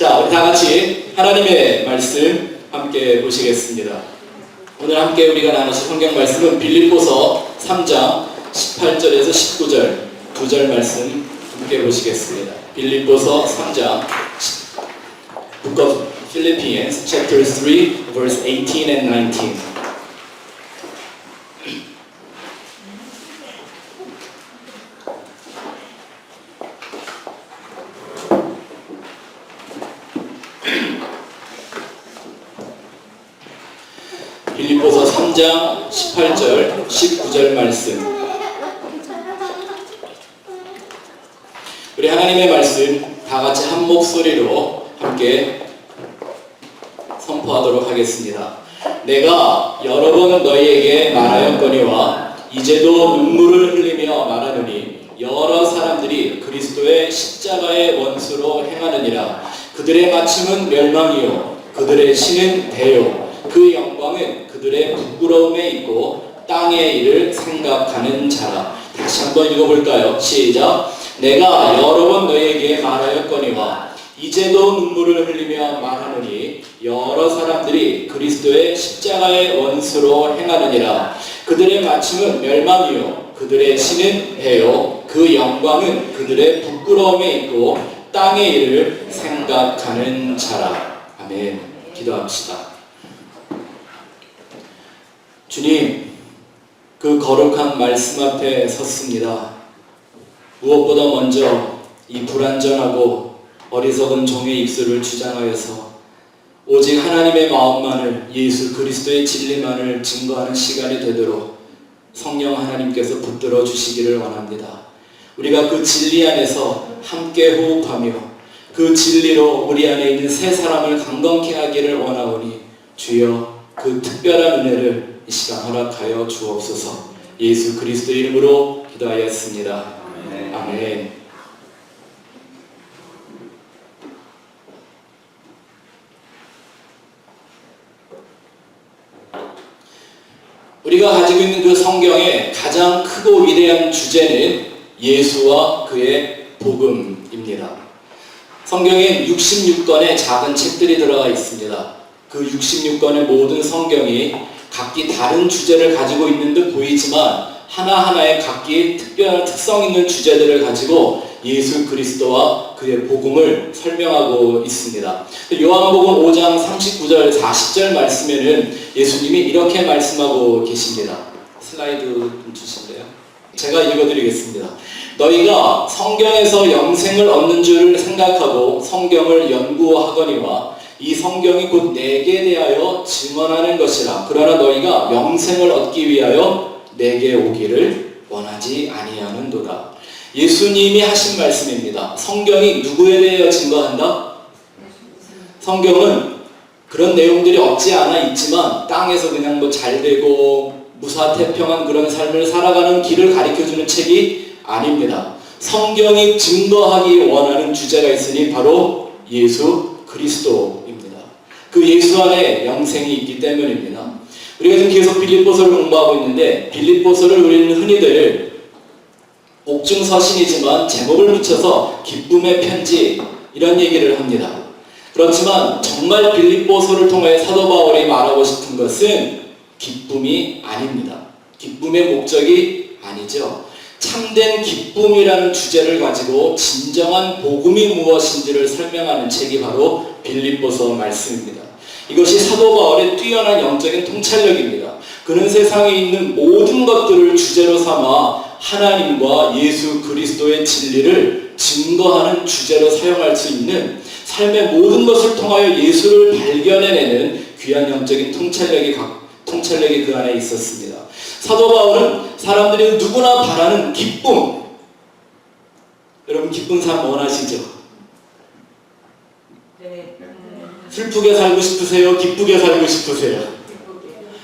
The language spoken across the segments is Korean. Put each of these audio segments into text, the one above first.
자, 우리 다 같이 하나님의 말씀 함께 보시겠습니다. 오늘 함께 우리가 나누실 성경 말씀은 빌립보서 3장 18절에서 19절 2절 말씀 함께 보시겠습니다. 빌립보서 3장 Book of Philippians chapter 3 verse 18 and 19. 빌립보서 3장 18절 19절 말씀, 우리 하나님의 말씀 다 같이 한 목소리로 함께 선포하도록 하겠습니다. 내가 여러 번 너희에게 말하였거니와 이제도 눈물을 흘리며 말하노니 여러 사람들이 그리스도의 십자가의 원수로 행하느니라. 그들의 마침은 멸망이요 그들의 신은 대요 그 영광은 그들의 부끄러움에 있고 땅의 일을 생각하는 자라. 다시 한번 읽어볼까요? 시작. 내가 여러 번 너희에게 말하였거니와 이제도 눈물을 흘리며 말하노니 여러 사람들이 그리스도의 십자가의 원수로 행하느니라. 그들의 마침은 멸망이요 그들의 신은 해요 그 영광은 그들의 부끄러움에 있고 땅의 일을 생각하는 자라. 아멘. 기도합시다. 주님, 그 거룩한 말씀 앞에 섰습니다. 무엇보다 먼저 이 불완전하고 어리석은 종의 입술을 주장하여서 오직 하나님의 마음만을, 예수 그리스도의 진리만을 증거하는 시간이 되도록 성령 하나님께서 붙들어 주시기를 원합니다. 우리가 그 진리 안에서 함께 호흡하며 그 진리로 우리 안에 있는 새 사람을 강건케 하기를 원하오니 주여 그 특별한 은혜를 이 시간 허락하여 주옵소서. 예수 그리스도 이름으로 기도하였습니다. 아멘. 아멘. 우리가 가지고 있는 그 성경의 가장 크고 위대한 주제는 예수와 그의 복음입니다. 성경엔 66권의 작은 책들이 들어가 있습니다. 그 66권의 모든 성경이 각기 다른 주제를 가지고 있는 듯 보이지만 하나하나의 각기 특별한 특성 있는 주제들을 가지고 예수 그리스도와 그의 복음을 설명하고 있습니다. 요한복음 5장 39절 40절 말씀에는 예수님이 이렇게 말씀하고 계십니다. 슬라이드 좀 주실래요? 제가 읽어드리겠습니다. 너희가 성경에서 영생을 얻는 줄 생각하고 성경을 연구하거니와 이 성경이 곧 내게 대하여 증언하는 것이라. 그러나 너희가 영생을 얻기 위하여 내게 오기를 원하지 아니하는도다. 예수님이 하신 말씀입니다. 성경이 누구에 대하여 증거한다? 성경은 그런 내용들이 없지 않아 있지만 땅에서 그냥 뭐 잘되고 무사태평한 그런 삶을 살아가는 길을 가르쳐주는 책이 아닙니다. 성경이 증거하기 원하는 주제가 있으니 바로 예수 그리스도입니다. 그 예수 안에 영생이 있기 때문입니다. 우리가 지금 계속 빌립보서를 공부하고 있는데 빌립보서를 우리는 흔히들 옥중서신이지만 제목을 붙여서 기쁨의 편지 이런 얘기를 합니다. 그렇지만 정말 빌립보서를 통해 사도 바울이 말하고 싶은 것은 기쁨이 아닙니다. 기쁨의 목적이 아니죠. 참된 기쁨이라는 주제를 가지고 진정한 복음이 무엇인지를 설명하는 책이 바로 빌립보서 말씀입니다. 이것이 사도 바울의 뛰어난 영적인 통찰력입니다. 그는 세상에 있는 모든 것들을 주제로 삼아 하나님과 예수 그리스도의 진리를 증거하는 주제로 사용할 수 있는 삶의 모든 것을 통하여 예수를 발견해내는 귀한 영적인 통찰력이 그 안에 있었습니다. 사도 바울은 사람들이 누구나 바라는 기쁨, 여러분 기쁜 삶 원하시죠? 네. 슬프게 살고 싶으세요? 기쁘게 살고 싶으세요?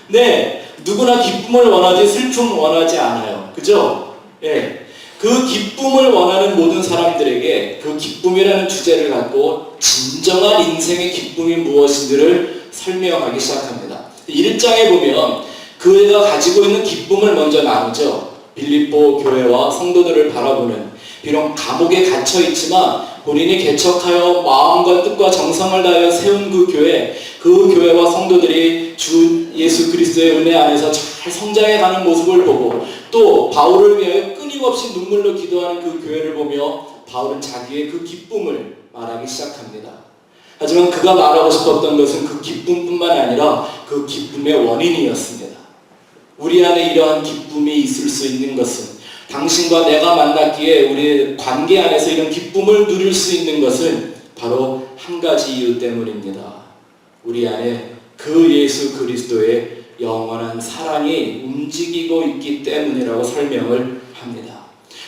네, 누구나 기쁨을 원하지 슬픔을 원하지 않아요. 그죠? 예. 그 기쁨을 원하는 모든 사람들에게 그 기쁨이라는 주제를 갖고 진정한 인생의 기쁨이 무엇인지를 설명하기 시작합니다. 1장에 보면 그가 가지고 있는 기쁨을 먼저 나누죠. 빌립보 교회와 성도들을 바라보는, 비록 감옥에 갇혀 있지만 본인이 개척하여 마음과 뜻과 정성을 다하여 세운 그 교회와 성도들이 주 예수 그리스도의 은혜 안에서 잘 성장해가는 모습을 보고 또 바울을 위하여 끊임없이 눈물로 기도하는 그 교회를 보며 바울은 자기의 그 기쁨을 말하기 시작합니다. 하지만 그가 말하고 싶었던 것은 그 기쁨뿐만 아니라 그 기쁨의 원인이었습니다. 우리 안에 이러한 기쁨이 있을 수 있는 것은, 당신과 내가 만났기에 우리의 관계 안에서 이런 기쁨을 누릴 수 있는 것은 바로 한 가지 이유 때문입니다. 우리 안에 그 예수 그리스도의 영원한 사랑이 움직이고 있기 때문이라고 설명을 합니다.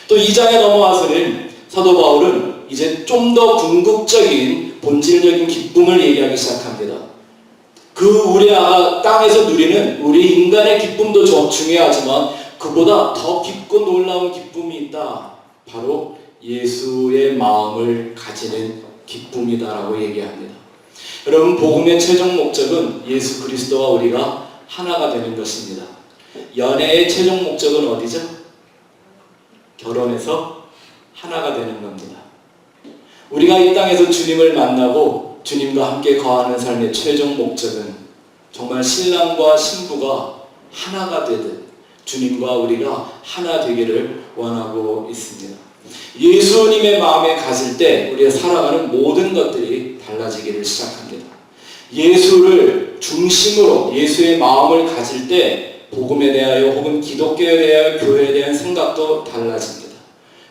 또 2장에 넘어와서는 사도 바울은 이제 좀 더 궁극적인 본질적인 기쁨을 얘기하기 시작합니다. 우리 땅에서 누리는 우리 인간의 기쁨도 중요하지만 그보다 더 깊고 놀라운 기쁨이 있다. 바로 예수의 마음을 가지는 기쁨이다라고 얘기합니다. 여러분, 복음의 최종 목적은 예수 그리스도와 우리가 하나가 되는 것입니다. 연애의 최종 목적은 어디죠? 결혼해서 하나가 되는 겁니다. 우리가 이 땅에서 주님을 만나고 주님과 함께 거하는 삶의 최종 목적은 정말 신랑과 신부가 하나가 되듯 주님과 우리가 하나 되기를 원하고 있습니다. 예수님의 마음에 가질 때 우리가 살아가는 모든 것들이 달라지기를 시작합니다. 예수를 중심으로 예수의 마음을 가질 때 복음에 대하여 혹은 기독교에 대하여 교회에 대한 생각도 달라집니다.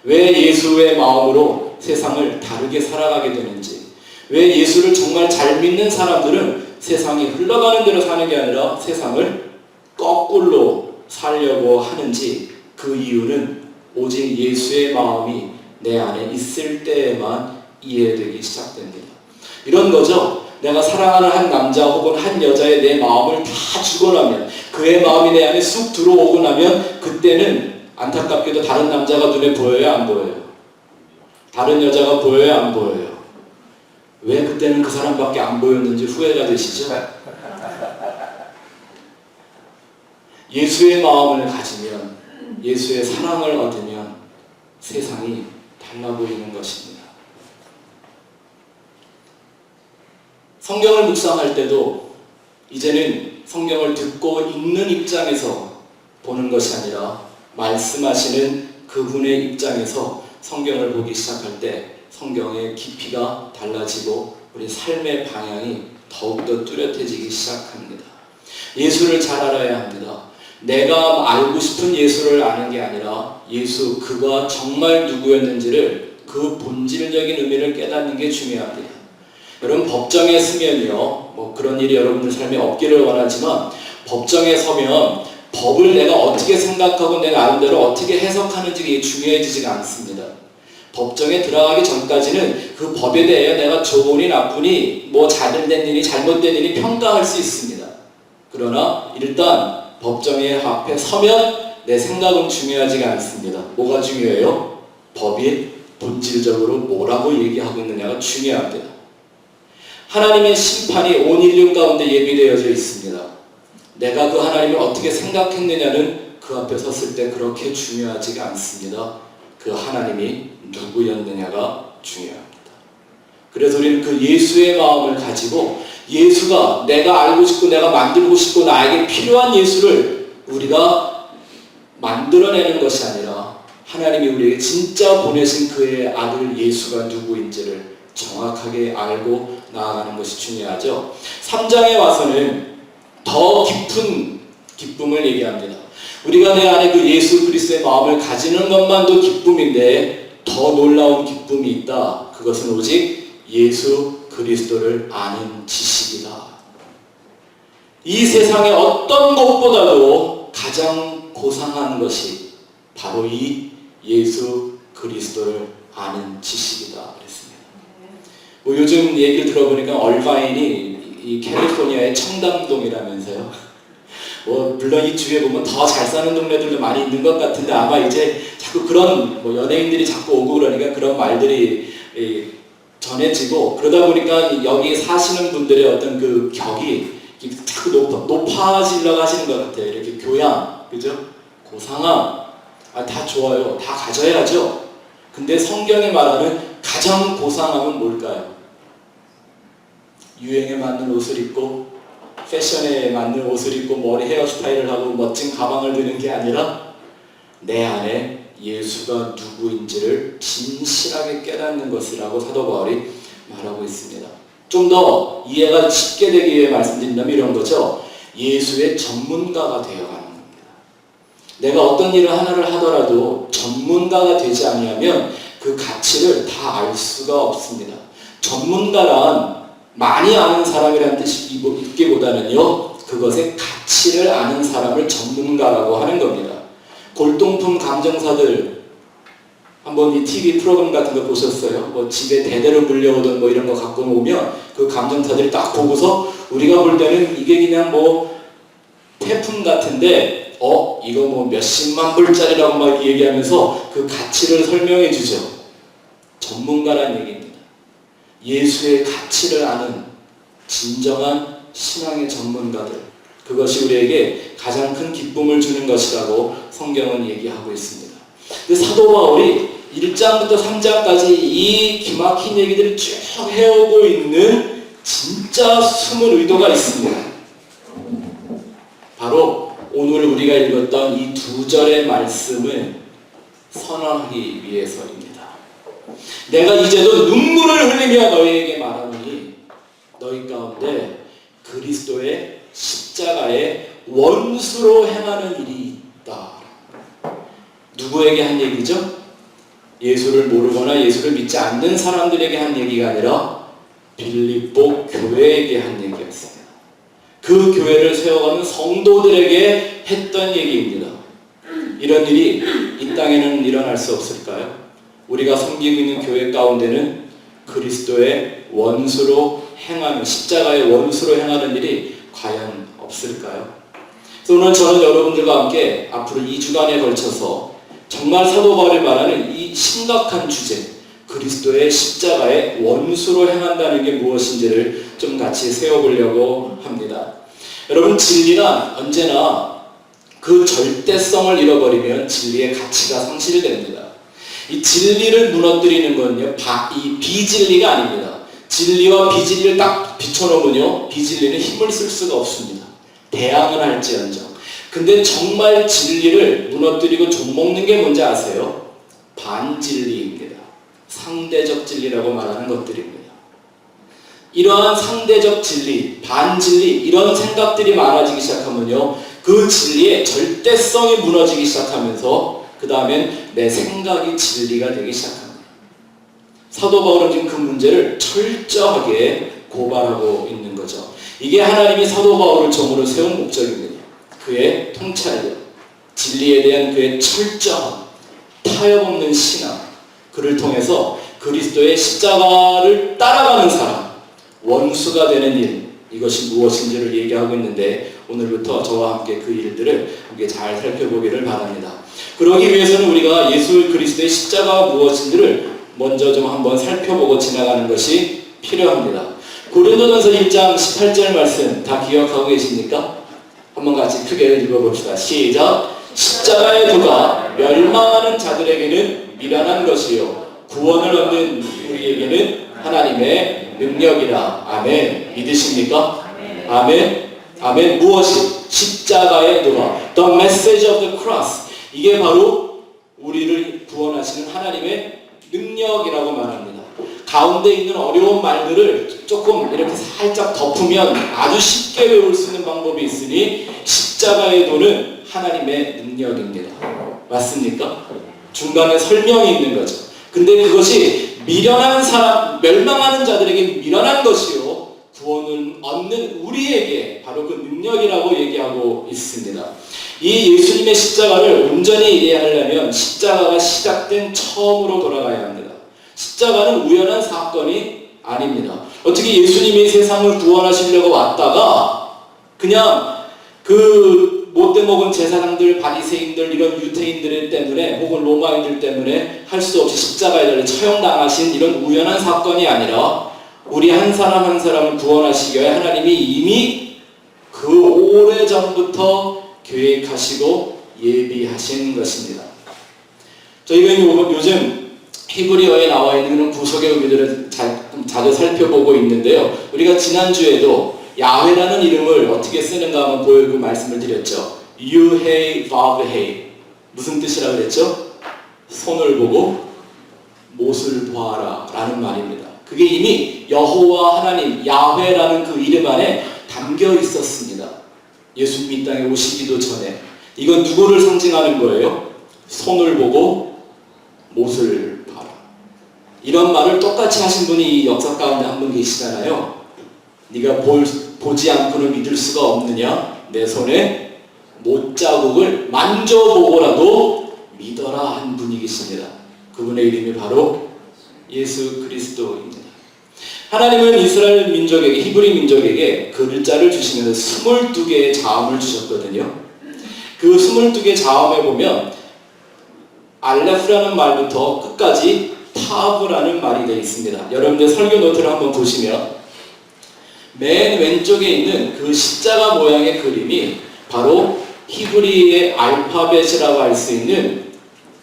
왜 예수의 마음으로 세상을 다르게 살아가게 되는지, 왜 예수를 정말 잘 믿는 사람들은 세상이 흘러가는 대로 사는 게 아니라 세상을 거꾸로 살려고 하는지, 그 이유는 오직 예수의 마음이 내 안에 있을 때에만 이해되기 시작됩니다. 이런 거죠. 내가 사랑하는 한 남자 혹은 한 여자의 내 마음을 다 주고 나면, 그의 마음이 내 안에 쑥 들어오고 나면 그때는 안타깝게도 다른 남자가 눈에 보여요, 안 보여요? 다른 여자가 보여요, 안 보여요? 왜 그때는 그 사람밖에 안 보였는지 후회가 되시죠? 예수의 마음을 가지면, 예수의 사랑을 얻으면 세상이 달라 보이는 것입니다. 성경을 묵상할 때도 이제는 성경을 듣고 읽는 입장에서 보는 것이 아니라 말씀하시는 그분의 입장에서 성경을 보기 시작할 때 성경의 깊이가 달라지고 우리 삶의 방향이 더욱더 뚜렷해지기 시작합니다. 예수를 잘 알아야 합니다. 내가 알고 싶은 예수를 아는 게 아니라 예수, 그가 정말 누구였는지를, 그 본질적인 의미를 깨닫는 게 중요합니다. 여러분, 법정에 서면요, 그런 일이 여러분들 삶에 없기를 원하지만, 법정에 서면 법을 내가 어떻게 생각하고 내 나름대로 어떻게 해석하는지 이게 중요해지지가 않습니다. 법정에 들어가기 전까지는 그 법에 대해 내가 좋으니 나쁘니, 잘된 일이 잘못된 일이 평가할 수 있습니다. 그러나 일단 법정의 앞에 서면 내 생각은 중요하지가 않습니다. 뭐가 중요해요? 법이 본질적으로 뭐라고 얘기하고 있느냐가 중요합니다. 하나님의 심판이 온 인류 가운데 예비되어져 있습니다. 내가 그 하나님을 어떻게 생각했느냐는 그 앞에 섰을 때 그렇게 중요하지가 않습니다. 그 하나님이 누구였느냐가 중요합니다. 그래서 우리는 그 예수의 마음을 가지고, 예수가 내가 알고 싶고 내가 만들고 싶고 나에게 필요한 예수를 우리가 만들어내는 것이 아니라 하나님이 우리에게 진짜 보내신 그의 아들 예수가 누구인지를 정확하게 알고 나아가는 것이 중요하죠. 3장에 와서는 더 깊은 기쁨을 얘기합니다. 우리가 내 안에 그 예수 그리스도의 마음을 가지는 것만도 기쁨인데 더 놀라운 기쁨이 있다. 그것은 오직 예수 그리스도를 아는 지식이다. 이 세상의 어떤 것보다도 가장 고상한 것이 바로 이 예수 그리스도를 아는 지식이다 그랬습니다. 요즘 얘기를 들어보니까 얼바인이 이 캘리포니아의 청담동이라면서요. 물론 이 주위에 보면 더 잘 사는 동네들도 많이 있는 것 같은데, 아마 이제 자꾸 그런 연예인들이 자꾸 오고 그러니까 그런 말들이 전해지고, 그러다 보니까 여기 사시는 분들의 어떤 그 격이 자꾸 높아지려고 하시는 것 같아요. 이렇게 교양, 그죠? 고상함, 다 좋아요. 다 가져야죠. 근데 성경이 말하는 가장 고상함은 뭘까요? 유행에 맞는 옷을 입고 패션에 맞는 옷을 입고 머리 헤어스타일을 하고 멋진 가방을 드는 게 아니라 내 안에 예수가 누구인지를 진실하게 깨닫는 것이라고 사도 바울이 말하고 있습니다. 좀 더 이해가 쉽게 되기 위해 말씀드린다면 이런 거죠. 예수의 전문가가 되어가는 겁니다. 내가 어떤 일을 하나를 하더라도 전문가가 되지 아니하면 그 가치를 다 알 수가 없습니다. 전문가란 많이 아는 사람이라는 뜻이 있기보다는요, 그것의 가치를 아는 사람을 전문가라고 하는 겁니다. 골동품 감정사들 한번 이 TV 프로그램 같은 거 보셨어요? 뭐 집에 대대로 물려오던 뭐 이런 거 갖고 오면 그 감정사들이 딱 보고서 우리가 볼 때는 이게 그냥 뭐 태풍 같은데 이거 뭐 몇십만 불짜리라고 막 얘기하면서 그 가치를 설명해 주죠. 전문가란 얘기입니다. 예수의 가치를 아는 진정한 신앙의 전문가들, 그것이 우리에게 가장 큰 기쁨을 주는 것이라고 성경은 얘기하고 있습니다. 근데 사도 바울이 1장부터 3장까지 이 기막힌 얘기들을 쭉 해오고 있는 진짜 숨은 의도가 있습니다. 바로 오늘 우리가 읽었던 이 2절의 말씀을 선언하기 위해서입니다. 내가 이제도 눈물을 흘리며 너희에게 말하노니 너희 가운데 그리스도의 십자가의 원수로 행하는 일이 있다. 누구에게 한 얘기죠? 예수를 모르거나 예수를 믿지 않는 사람들에게 한 얘기가 아니라 빌립보 교회에게 한 얘기였습니다. 그 교회를 세워가는 성도들에게 했던 얘기입니다. 이런 일이 이 땅에는 일어날 수 없을까요? 우리가 섬기고 있는 교회 가운데는 그리스도의 원수로 행하는, 십자가의 원수로 행하는 일이 과연 없을까요? 그래서 오늘 저는 여러분들과 함께 앞으로 2주간에 걸쳐서 정말 사도 바울이 말하는 이 심각한 주제, 그리스도의 십자가의 원수로 행한다는 게 무엇인지를 좀 같이 세워보려고 합니다. 여러분, 진리란 언제나 그 절대성을 잃어버리면 진리의 가치가 상실됩니다. 이 진리를 무너뜨리는 건요, 이 비진리가 아닙니다. 진리와 비진리를 딱 비춰놓으면요, 비진리는 힘을 쓸 수가 없습니다. 대항은 할지언정. 근데 정말 진리를 무너뜨리고 좀먹는 게 뭔지 아세요? 반진리입니다. 상대적 진리라고 말하는 것들입니다. 이러한 상대적 진리, 반진리, 이런 생각들이 많아지기 시작하면요, 그 진리의 절대성이 무너지기 시작하면서 그 다음엔 내 생각이 진리가 되기 시작합니다. 사도 바울은 지금 그 문제를 철저하게 고발하고 있는 거죠. 이게 하나님이 사도 바울을 종으로 세운 목적입니다. 그의 통찰력, 진리에 대한 그의 철저한 타협없는 신앙, 그를 통해서 그리스도의 십자가를 따라가는 사람, 원수가 되는 일, 이것이 무엇인지를 얘기하고 있는데 오늘부터 저와 함께 그 일들을 함께 잘 살펴보기를 바랍니다. 그러기 위해서는 우리가 예수 그리스도의 십자가가 무엇인지를 먼저 좀 한번 살펴보고 지나가는 것이 필요합니다. 고린도전서 1장 18절 말씀 다 기억하고 계십니까? 한번 같이 크게 읽어봅시다. 시작! 십자가의 도가 멸망하는 자들에게는 미련한 것이요 구원을 얻는 우리에게는 하나님의 능력이라. 아멘. 믿으십니까? 아멘. 아멘. 무엇이? 십자가의 도가, The message of the cross, 이게 바로 우리를 구원하시는 하나님의 능력이라고 말합니다. 가운데 있는 어려운 말들을 조금 이렇게 살짝 덮으면 아주 쉽게 외울 수 있는 방법이 있으니 십자가의 도는 하나님의 능력입니다. 맞습니까? 중간에 설명이 있는 거죠. 근데 그것이 미련한 사람, 멸망하는 자들에게 미련한 것이요 구원을 얻는 우리에게 바로 그 능력이라고 얘기하고 있습니다. 이 예수님의 십자가를 온전히 이해하려면 십자가가 시작된 처음으로 돌아가야 합니다. 십자가는 우연한 사건이 아닙니다. 어떻게 예수님이 세상을 구원하시려고 왔다가 그냥 그 못돼 먹은 제사장들, 바리새인들, 이런 유태인들 때문에 혹은 로마인들 때문에 할 수 없이 십자가에 처형당하신 이런 우연한 사건이 아니라 우리 한 사람 한 사람을 구원하시기 위해 하나님이 이미 그 오래전부터 계획하시고 예비하신 것입니다. 저희가 요즘 히브리어에 나와 있는 그런 구속의 의미들을 자주 살펴보고 있는데요. 우리가 지난주에도 야훼라는 이름을 어떻게 쓰는가 한번 보여주고 말씀을 드렸죠. 유헤 바브헤 무슨 뜻이라고 그랬죠? 손을 보고 못을 보아라 라는 말입니다. 그게 이미 여호와 하나님 야훼라는 그 이름 안에 담겨 있었습니다. 예수님이 이 땅에 오시기도 전에. 이건 누구를 상징하는 거예요? 손을 보고 못을 봐라. 이런 말을 똑같이 하신 분이 이 역사 가운데 한 분 계시잖아요. 네가 보지 않고는 믿을 수가 없느냐? 내 손에 못자국을 만져보고라도 믿어라 한 분이 계십니다. 그분의 이름이 바로 예수 그리스도입니다. 하나님은 이스라엘 민족에게, 히브리 민족에게 글자를 주시면서 22개의 자음을 주셨거든요. 그 22개의 자음에 보면 알레프라는 말부터 끝까지 타브라는 말이 되어 있습니다. 여러분들 설교 노트를 한번 보시면 맨 왼쪽에 있는 그 십자가 모양의 그림이 바로 히브리의 알파벳이라고 할 수 있는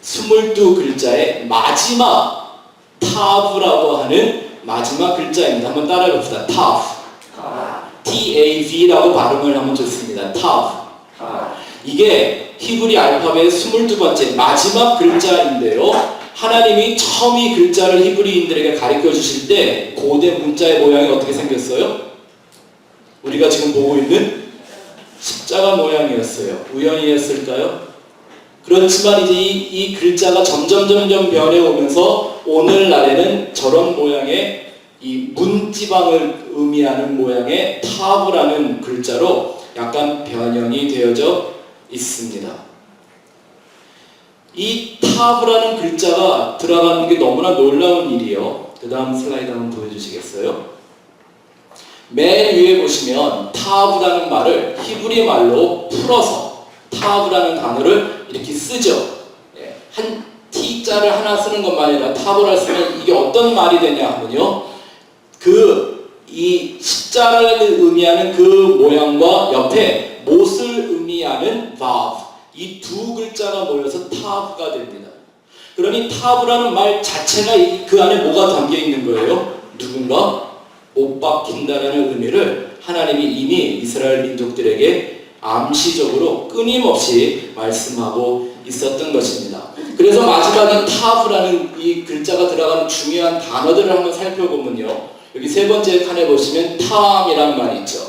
22글자의 마지막 타브라고 하는 마지막 글자입니다. 한번 따라해 봅시다. 타브. T-A-V라고 발음을 하면 좋습니다. 타브. 이게 히브리 알파벳의 22번째 마지막 글자인데요. 하나님이 처음 이 글자를 히브리인들에게 가르쳐 주실 때 고대 문자의 모양이 어떻게 생겼어요? 우리가 지금 보고 있는 십자가 모양이었어요. 우연이었을까요? 그렇지만 이제 이 글자가 점점 변해오면서 오늘날에는 저런 모양의 이 문지방을 의미하는 모양의 타브라는 글자로 약간 변형이 되어져 있습니다. 이 타브라는 글자가 들어가는 게 너무나 놀라운 일이에요. 그 다음 슬라이드 한번 보여주시겠어요? 맨 위에 보시면 타브라는 말을 히브리 말로 풀어서 타브라는 단어를 이렇게 쓰죠. 한 T자를 하나 쓰는 것만 아니라 타브를 쓰면 이게 어떤 말이 되냐 하면요. 이 십자를 의미하는 그 모양과 옆에 못을 의미하는 바브, 이 두 글자가 모여서 타브가 됩니다. 그러니 타브라는 말 자체가 그 안에 뭐가 담겨 있는 거예요? 누군가 못 박힌다는 의미를 하나님이 이미 이스라엘 민족들에게 암시적으로 끊임없이 말씀하고 있었던 것입니다. 그래서 마지막에 타브라는 이 글자가 들어가는 중요한 단어들을 한번 살펴보면요. 여기 세 번째 칸에 보시면 탐이라는 말이 있죠.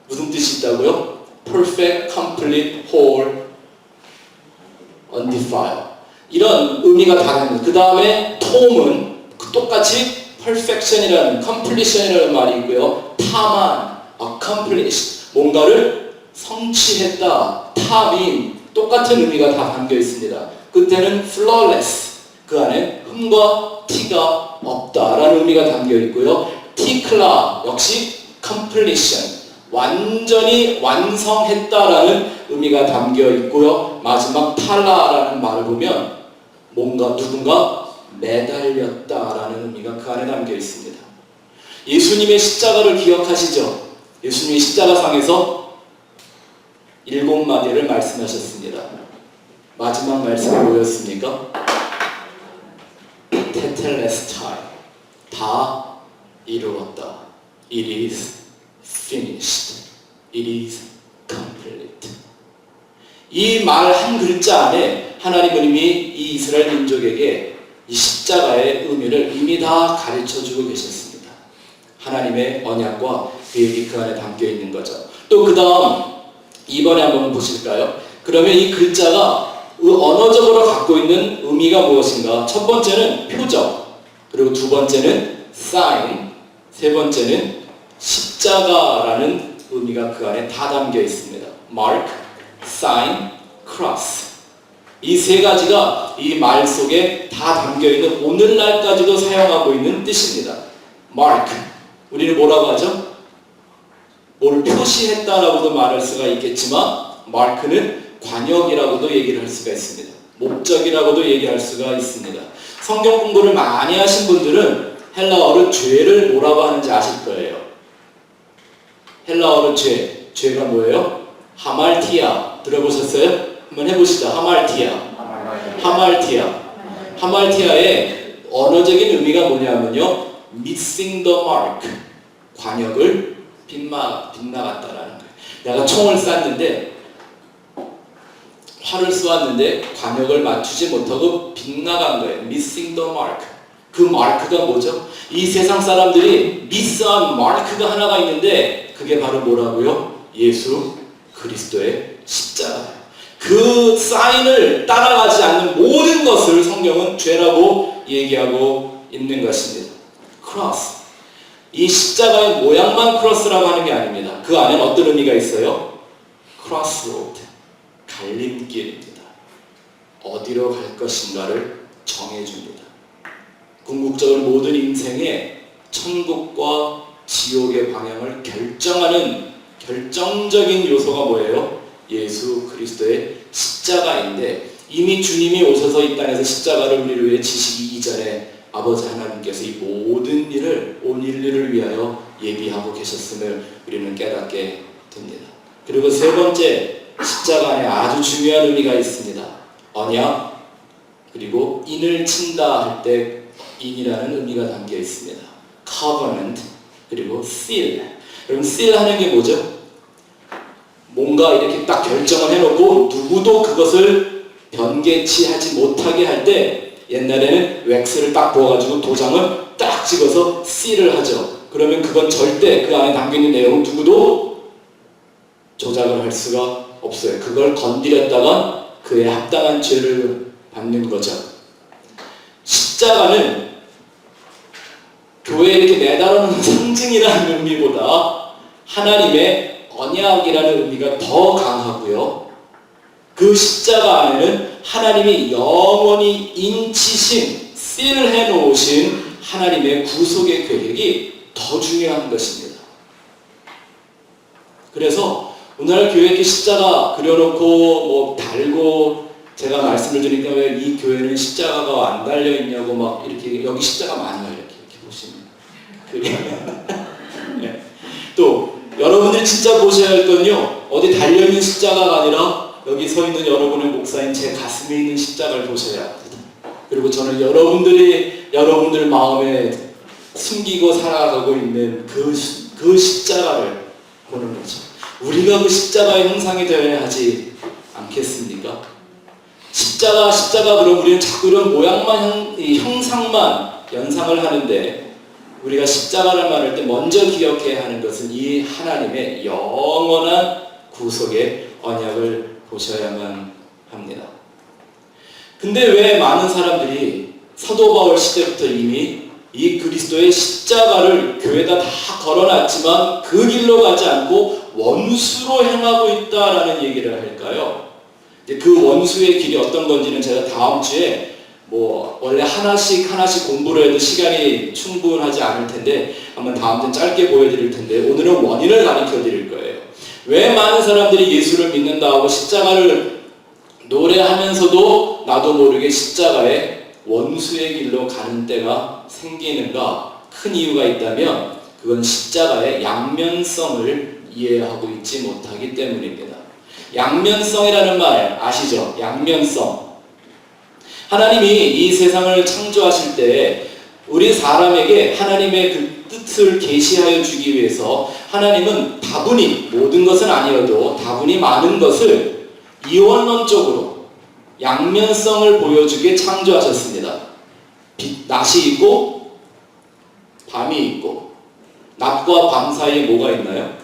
무슨 뜻이 있다고요? Perfect, complete, whole, undefiled. 이런 의미가 다릅니다. 그 다음에 톰은 똑같이 perfection이라는, completion이라는 말이 있고요. 탐한, accomplish, 뭔가를 성취했다. 탐이 똑같은 의미가 다 담겨 있습니다. 끝에는 flawless, 그 안에 흠과 티가 없다라는 의미가 담겨 있고요. 티클라 역시 completion, 완전히 완성했다라는 의미가 담겨 있고요. 마지막 탈라라는 말을 보면 뭔가 누군가 매달렸다라는 의미가 그 안에 담겨 있습니다. 예수님의 십자가를 기억하시죠? 예수님이 십자가상에서 7마디를 말씀하셨습니다. 마지막 말씀이 뭐였습니까? 테텔레스타이, 다 이루었다. It is finished. It is complete. 이 말 한 글자 안에 하나님은 이미 이 이스라엘 민족에게 이 십자가의 의미를 이미 다 가르쳐주고 계셨습니다. 하나님의 언약과 계획이 그 안에 담겨 있는 거죠. 또 그 다음 2번에 한번 보실까요? 그러면 이 글자가 언어적으로 갖고 있는 의미가 무엇인가? 첫 번째는 표적, 그리고 두 번째는 sign, 세 번째는 십자가라는 의미가 그 안에 다 담겨 있습니다. mark, sign, cross. 이 세 가지가 이 말 속에 다 담겨 있는 오늘날까지도 사용하고 있는 뜻입니다. mark, 우리는 뭐라고 하죠? 뭘 표시했다라고도 말할 수가 있겠지만 mark는 관역이라고도 얘기를 할 수가 있습니다. 목적이라고도 얘기할 수가 있습니다. 성경 공부를 많이 하신 분들은 헬라어로 죄를 뭐라고 하는지 아실 거예요. 헬라어로 죄가 뭐예요? 하말티아. 들어보셨어요? 한번 해보시죠. 하말티아. 하말티아의 언어적인 의미가 뭐냐면요, missing the mark, 관역을 빗나갔다라는 거예요. 내가 총을 쐈는데, 활을 쏘았는데 관역을 맞추지 못하고 빗나간 거예요. missing the mark. 그 마크가 뭐죠? 이 세상 사람들이 미스한 마크가 하나가 있는데 그게 바로 뭐라고요? 예수 그리스도의 십자가예요. 그 사인을 따라가지 않는 모든 것을 성경은 죄라고 얘기하고 있는 것입니다. 크로스. 이 십자가의 모양만 크로스라고 하는 게 아닙니다. 그 안에는 어떤 의미가 있어요? 크로스로드, 갈림길입니다. 어디로 갈 것인가를 정해줍니다. 궁극적으로 모든 인생의 천국과 지옥의 방향을 결정하는 결정적인 요소가 뭐예요? 예수 그리스도의 십자가인데, 이미 주님이 오셔서 이 땅에서 십자가를 우리를 위해 지시기 이전에 아버지 하나님께서 이 모든 일을, 온 인류를 위하여 예비하고 계셨음을 우리는 깨닫게 됩니다. 그리고 세 번째, 십자가 안에 아주 중요한 의미가 있습니다. 언약, 그리고 인을 친다 할 때 인이라는 의미가 담겨 있습니다. covenant, 그리고 seal. 여러분, seal 하는 게 뭐죠? 뭔가 이렇게 딱 결정을 해놓고 누구도 그것을 변개치 하지 못하게 할 때, 옛날에는 웩스를 딱 부어가지고 도장을 딱 찍어서 seal을 하죠. 그러면 그건 절대 그 안에 담겨있는 내용을 누구도 조작을 할 수가 없어요. 그걸 건드렸다가 그에 합당한 죄를 받는 거죠. 십자가는 교회에 이렇게 매달아놓은 상징이라는 의미보다 하나님의 언약이라는 의미가 더 강하고요. 그 십자가 안에는 하나님이 영원히 인치신, 씨를 해놓으신 하나님의 구속의 계획이 더 중요한 것입니다. 그래서 오늘 교회에 이렇게 십자가 그려놓고 뭐 달고, 제가 말씀을 드리니까 왜 이 교회는 십자가가 안 달려있냐고 막 이렇게, 여기 십자가 많아요. 이렇게 보시면. 네. 또 여러분들이 진짜 보셔야 할 건요, 어디 달려있는 십자가가 아니라 여기 서 있는 여러분의 목사인 제 가슴에 있는 십자가를 보셔야 합니다. 그리고 저는 여러분들 마음에 숨기고 살아가고 있는 그 십자가를 보는 거죠. 우리가 그 십자가의 형상이 되어야 하지 않겠습니까? 십자가 그럼 우리는 자꾸 이런 모양만, 형상만 연상을 하는데, 우리가 십자가를 말할 때 먼저 기억해야 하는 것은 이 하나님의 영원한 구속의 언약을 보셔야만 합니다. 근데 왜 많은 사람들이 사도 바울 시대부터 이미 이 그리스도의 십자가를 교회가 다 걸어놨지만 그 길로 가지 않고 원수로 행하고 있다라는 얘기를 할까요? 그 원수의 길이 어떤 건지는 제가 다음 주에 원래 하나씩 공부를 해도 시간이 충분하지 않을 텐데 한번 다음 주에 짧게 보여드릴 텐데, 오늘은 원인을 가르쳐 드릴 거예요. 왜 많은 사람들이 예수를 믿는다 하고 십자가를 노래하면서도 나도 모르게 십자가의 원수의 길로 가는 때가 생기는가? 큰 이유가 있다면 그건 십자가의 양면성을 이해하고 있지 못하기 때문입니다. 양면성이라는 말 아시죠? 양면성. 하나님이 이 세상을 창조하실 때 우리 사람에게 하나님의 그 뜻을 계시하여 주기 위해서 하나님은 다분히, 모든 것은 아니어도 다분히 많은 것을 이원론적으로 양면성을 보여주게 창조하셨습니다. 낮이 있고 밤이 있고, 낮과 밤 사이에 뭐가 있나요?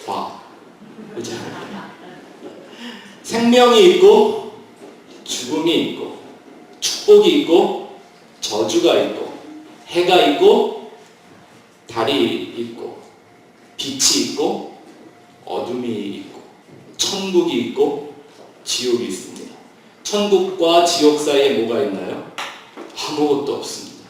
과. 그죠? 생명이 있고 죽음이 있고, 축복이 있고 저주가 있고, 해가 있고 달이 있고, 빛이 있고 어둠이 있고, 천국이 있고 지옥이 있습니다. 천국과 지옥 사이에 뭐가 있나요? 아무것도 없습니다.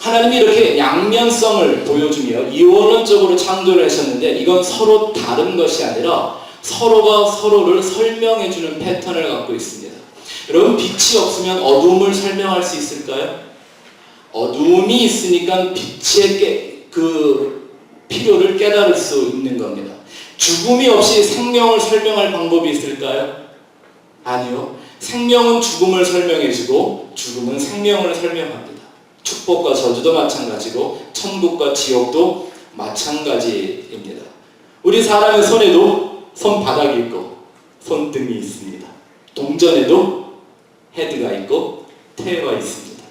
하나님이 이렇게 양면성을 보여주며 이원론적으로 창조를 하셨는데, 이건 서로 다른 것이 아니라 서로가 서로를 설명해주는 패턴을 갖고 있습니다. 여러분, 빛이 없으면 어둠을 설명할 수 있을까요? 어둠이 있으니까 빛의 그 필요를 깨달을 수 있는 겁니다. 죽음이 없이 생명을 설명할 방법이 있을까요? 아니요. 생명은 죽음을 설명해주고 죽음은 생명을 설명합니다. 축복과 저주도 마찬가지고 천국과 지옥도 마찬가지입니다. 우리 사람의 손에도 손바닥이 있고 손등이 있습니다. 동전에도 헤드가 있고 테일이 있습니다.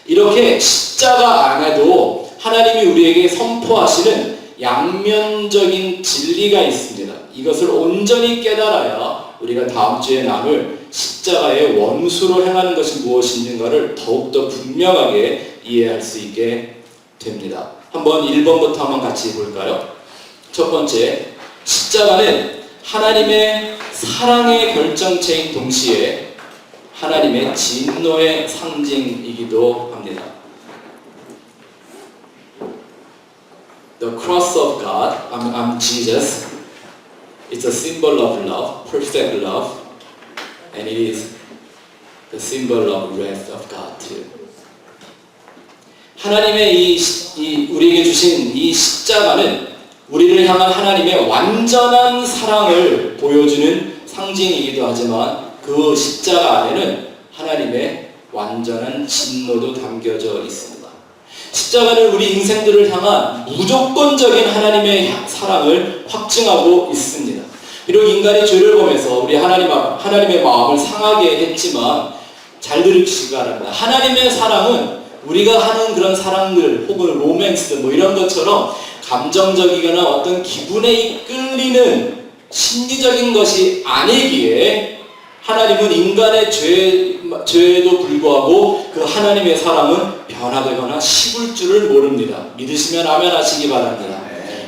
이렇게 십자가 안에도 하나님이 우리에게 선포하시는 양면적인 진리가 있습니다. 이것을 온전히 깨달아야 우리가 다음 주에 나눌 십자가의 원수로 행하는 것이 무엇인가를 더욱더 분명하게 이해할 수 있게 됩니다. 한번 1번부터 한번 같이 볼까요? 첫 번째, 십자가는 하나님의 사랑의 결정체인 동시에 하나님의 진노의 상징이기도 합니다. The cross of God, I'm Jesus. It's a symbol of love, perfect love, and it is the symbol of wrath of God too. 하나님의 우리에게 주신 이 십자가는 우리를 향한 하나님의 완전한 사랑을 보여주는 상징이기도 하지만 그 십자가 안에는 하나님의 완전한 진노도 담겨져 있습니다. 십자가는 우리 인생들을 향한 무조건적인 하나님의 사랑을 확증하고 있습니다. 비록 인간이 죄를 범해서 우리 하나님의 마음을 상하게 했지만 잘 들으시기 바랍니다. 하나님의 사랑은 우리가 하는 그런 사랑들 혹은 로맨스 뭐 이런 것처럼 감정적이거나 어떤 기분에 이끌리는 심리적인 것이 아니기에 하나님은 인간의 죄에도 불구하고 그 하나님의 사랑은 변화되거나 식을 줄을 모릅니다. 믿으시면 아멘 하시기 바랍니다.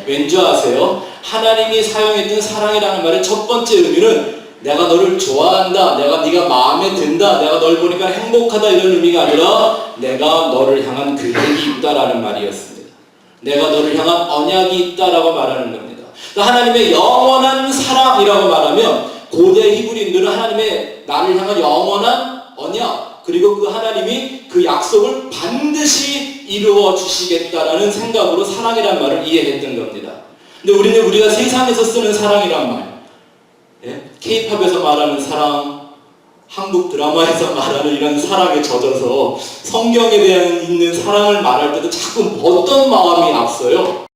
왠지 아세요? 하나님이 사용했던 사랑이라는 말의 첫 번째 의미는 내가 너를 좋아한다, 네가 마음에 든다, 내가 널 보니까 행복하다 이런 의미가 아니라 내가 너를 향한 계획이 있다라는 말이었습니다. 내가 너를 향한 언약이 있다라고 말하는 겁니다. 하나님의 영원한 사랑이라고 말하면 고대 히브리인들은 하나님의 나를 향한 영원한 언약 그리고 그 하나님이 그 약속을 반드시 이루어 주시겠다라는 생각으로 사랑이란 말을 이해했던 겁니다. 근데 우리가 세상에서 쓰는 사랑이란 말, K-팝에서 말하는 사랑, 한국 드라마에서 말하는 이런 사랑에 젖어서 성경에 대한 있는 사랑을 말할 때도 자꾸 어떤 마음이 앞서요?